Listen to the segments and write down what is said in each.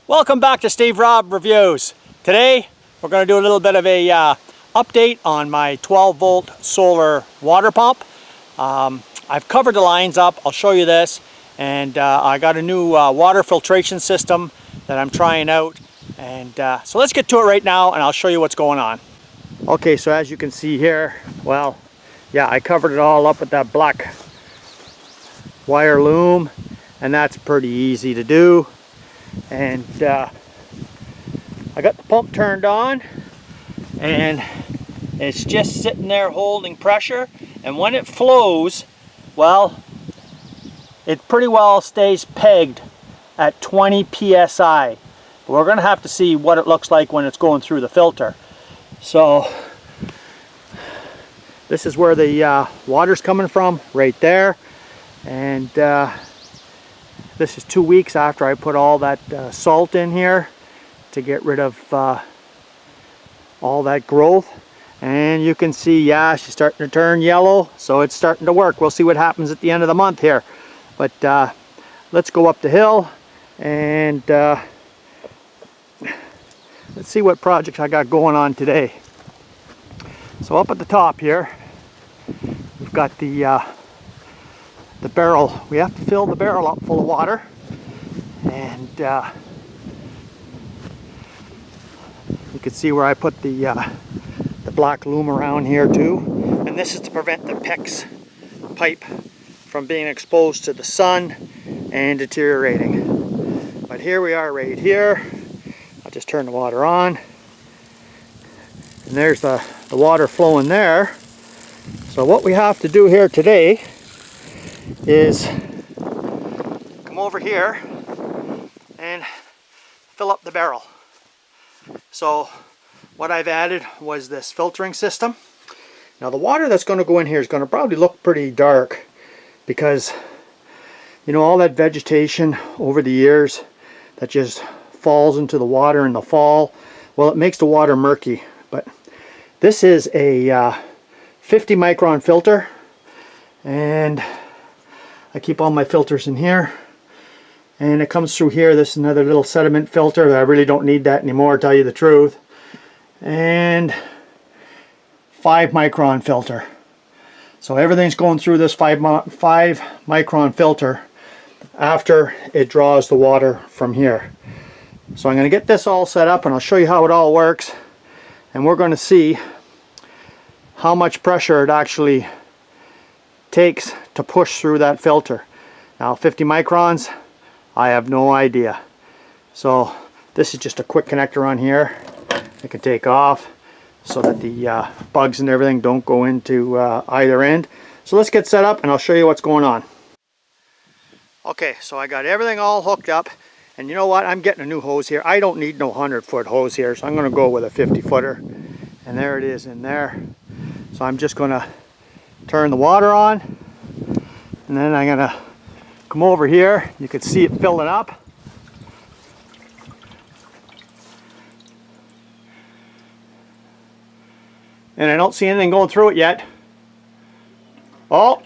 Welcome back to Steve Robb Reviews. Today we're going to do a little bit of a update on my 12-volt solar water pump. I've covered the lines up. I'll show you this, and I got a new water filtration system that I'm trying out, and so let's get to it right now and I'll show you what's going on. Okay, so as you can see here, well, yeah, I covered it all up with that black wire loom, and that's pretty easy to do. And I got the pump turned on, and it's just sitting there holding pressure, and when it flows, well, it pretty well stays pegged at 20 psi. But we're going to have to see what it looks like when it's going through the filter. So this is where the water's coming from, right there. And this is 2 weeks after I put all that salt in here to get rid of all that growth. And you can see, yeah, she's starting to turn yellow, so it's starting to work. We'll see what happens at the end of the month here. But let's go up the hill and let's see what projects I got going on today. So up at the top here, we've got the barrel. We have to fill the barrel up full of water, and you can see where I put the black loom around here too, and this is to prevent the PEX pipe from being exposed to the sun and deteriorating. But here we are right here. I'll just turn the water on, and there's the water flowing there. So what we have to do here today is come over here and fill up the barrel. So what I've added was this filtering system. Now the water that's going to go in here is going to probably look pretty dark because, you know, all that vegetation over the years that just falls into the water in the fall, well, it makes the water murky. But this is a 50 micron filter, and I keep all my filters in here, and it comes through here. This is another little sediment filter. I really don't need that anymore, to tell you the truth. And 5 micron filter. So everything's going through this 5 micron filter after it draws the water from here. So I'm going to get this all set up, and I'll show you how it all works, and we're going to see how much pressure it actually takes to push through that filter. Now 50 microns, I have no idea. So this is just a quick connector on here. I can take off so that the bugs and everything don't go into either end. So let's get set up and I'll show you what's going on. Okay, so I got everything all hooked up, and you know what, I'm getting a new hose here. I don't need no 100-foot hose here, so I'm going to go with a 50-footer, and there it is in there. So I'm just going to turn the water on, and then I'm going to come over here. You can see it filling up. And I don't see anything going through it yet. Oh,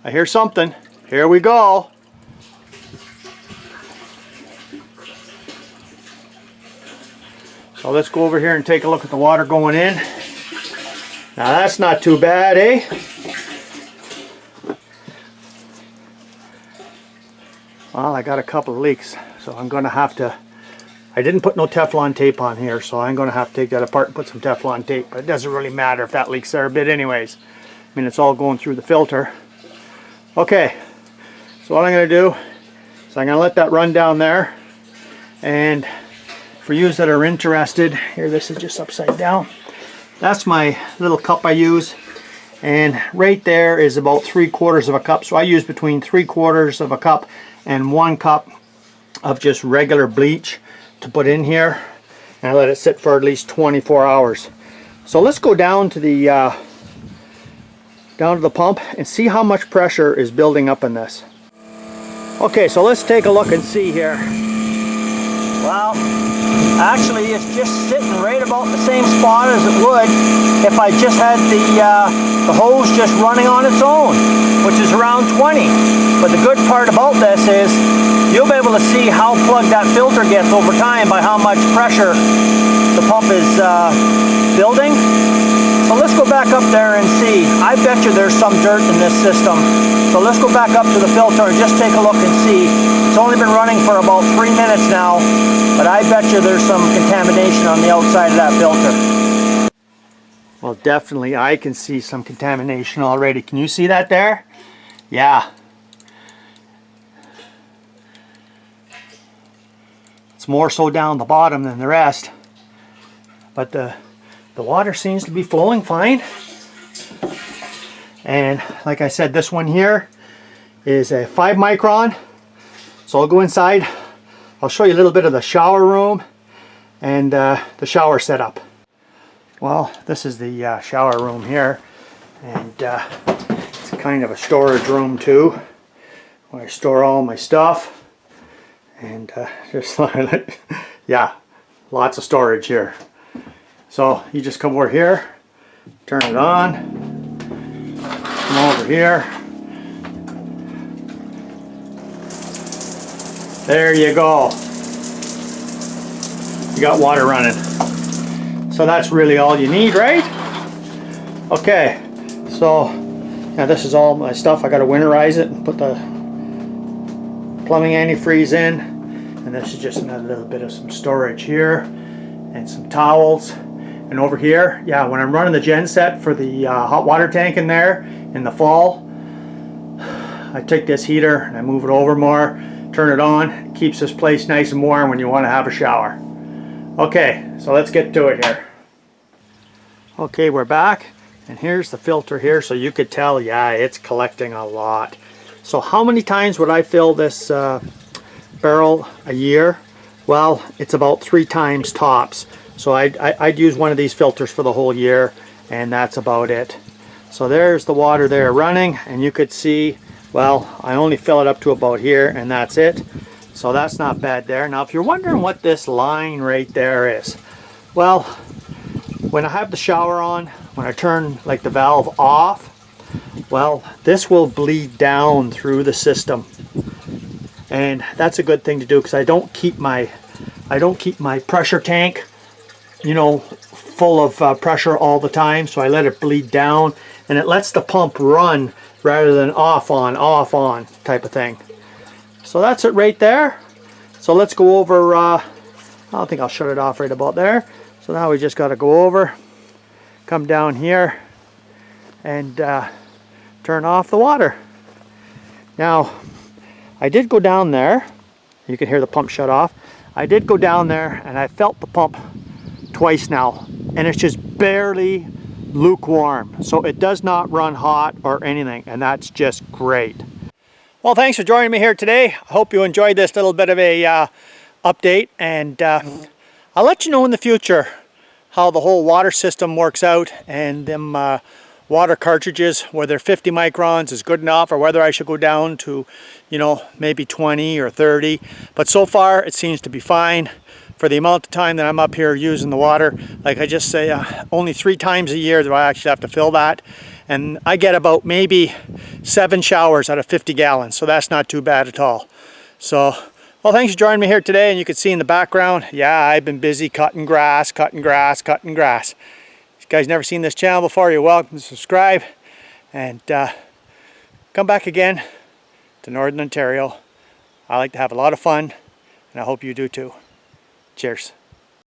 I hear something. Here we go. So let's go over here and take a look at the water going in. Now that's not too bad, eh? Well, I got a couple of leaks, so I'm going to have to, I didn't put no Teflon tape on here, so I'm going to have to take that apart and put some Teflon tape. But it doesn't really matter if that leaks there a bit anyways. I mean, it's all going through the filter. Okay, so what I'm going to do is I'm going to let that run down there. And for you that are interested, here, this is just upside down. That's my little cup I use, and right there is about 3/4 of a cup. So I use between 3/4 of a cup and 1 cup of just regular bleach to put in here, and I let it sit for at least 24 hours. So let's go down to the pump and see how much pressure is building up in this. Okay, so let's take a look and see here. Well, actually it's just sitting right about the same spot as it would if I just had the hose just running on its own, which is around 20. But the good part about this is you'll be able to see how plugged that filter gets over time by how much pressure the pump is building. So let's go back up there and see. I bet you there's some dirt in this system. So let's go back up to the filter and just take a look and see. It's only been running for about 3 minutes now, but I bet you there's some contamination on the outside of that filter. Well, definitely I can see some contamination already. Can you see that there? Yeah. It's more so down the bottom than the rest. But the water seems to be flowing fine. And like I said, this one here is a 5 micron. So I'll go inside. I'll show you a little bit of the shower room and the shower setup. Well, this is the shower room here. And it's kind of a storage room too, where I store all my stuff. And just yeah, lots of storage here. So you just come over here, turn it on, come over here. There you go. You got water running. So that's really all you need, right? Okay, so now this is all my stuff. I got to winterize it and put the plumbing antifreeze in. And this is just another little bit of some storage here and some towels. And over here, yeah, when I'm running the gen set for the hot water tank in there in the fall, I take this heater and I move it over more, turn it on. It keeps this place nice and warm when you want to have a shower. Okay, so let's get to it here. Okay, we're back, and here's the filter here, so you could tell, yeah, it's collecting a lot. So how many times would I fill this barrel a year? Well, it's about 3 times tops. So I'd use one of these filters for the whole year, and that's about it. So there's the water there running, and you could see, well, I only fill it up to about here, and that's it. So that's not bad there. Now if you're wondering what this line right there is, well, when I have the shower on, when I turn like the valve off, well, this will bleed down through the system. And that's a good thing to do, because I don't keep my pressure tank, you know, full of pressure all the time. So I let it bleed down, and it lets the pump run rather than off on type of thing. So that's it right there. So let's go over, I think I'll shut it off right about there. So now we just got to go over, come down here, and turn off the water. Now, I did go down there. You can hear the pump shut off. I did go down there and I felt the pump twice now, and it's just barely lukewarm. So it does not run hot or anything, and that's just great. Well, thanks for joining me here today. I hope you enjoyed this little bit of a update, and I'll let you know in the future how the whole water system works out, and them water cartridges, whether 50 microns is good enough or whether I should go down to, you know, maybe 20 or 30. But so far it seems to be fine for the amount of time that I'm up here using the water. Like I just say, only 3 times a year do I actually have to fill that. And I get about maybe 7 showers out of 50 gallons. So that's not too bad at all. So, well, thanks for joining me here today. And you can see in the background, yeah, I've been busy cutting grass. If you guys never seen this channel before, you're welcome to subscribe. And come back again to Northern Ontario. I like to have a lot of fun, and I hope you do too. Cheers.